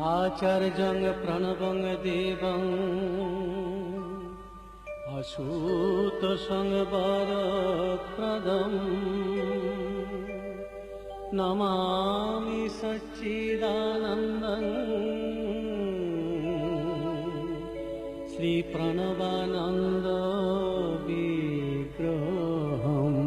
आचार्यं प्रणवं देवं अशुतोषं वरप्रदं नमामि सच्चिदानन्दं श्री प्रणवानन्द विग्रहम्।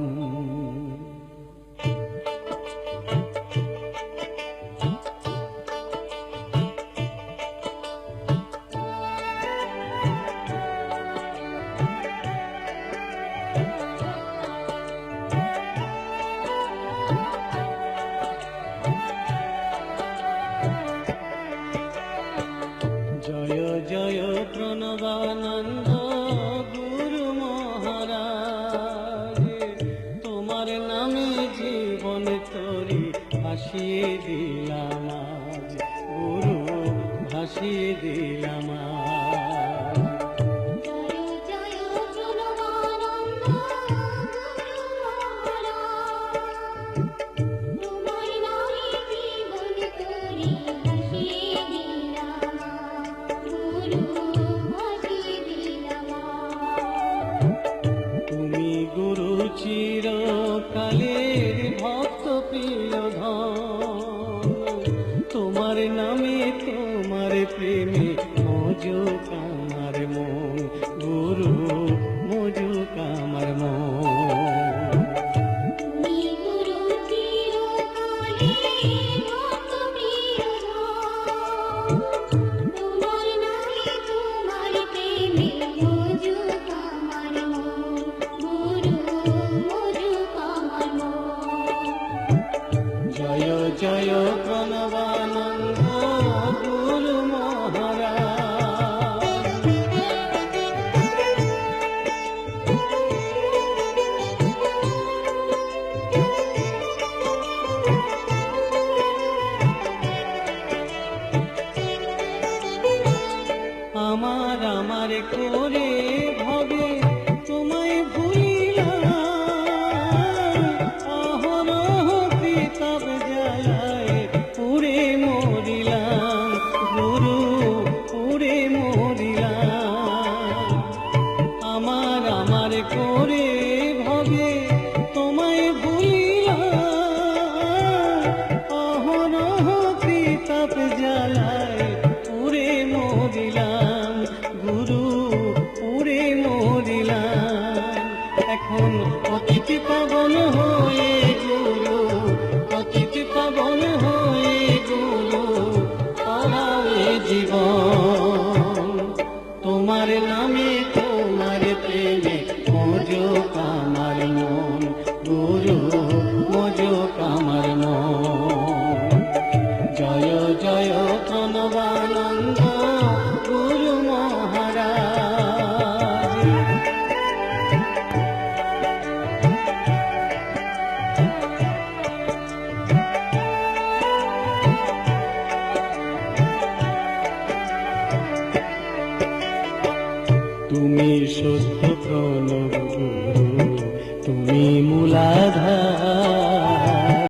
जय जय प्रणवानंद गुरु महाराज, तुम्हार नामे जीवन तोरी भासिए दिलाम आज, गुरु भासिए दिलाम आज। চিরকালের ভক্ত প্রিয় ধন, তোমার নামে তোমার প্রেমে মজুক আমার মন, গুরু মজুক আমার মন। जय जय प्रणवानंद गुरु महाराज। আমার আমার করে ভবে তোমায় ভুলিলাম, অহরহ পিতাব জ্বালায় পুরে মরিলাম, গুরু পুরে মরিলাম। আমার আমার করে ভবে তোমায় ভুলিলাম, অহরহ পিতাব জ্বালায় পুরে মরিলাম, গুরু পুরে মরিলাম। এখন অতিথি পাবন হয়ে গুরু, অতিথি পাবন হয়ে গুরু পালাবে জীবন, তোমার নামে তোমার প্রেমে মজুক আমার মন, গুরু মজুক আমার মন। জয় জয় প্रणवानंद गुरु महाराज। তুমি সত্য প্রণব গুরু, তুমি মূলাধার,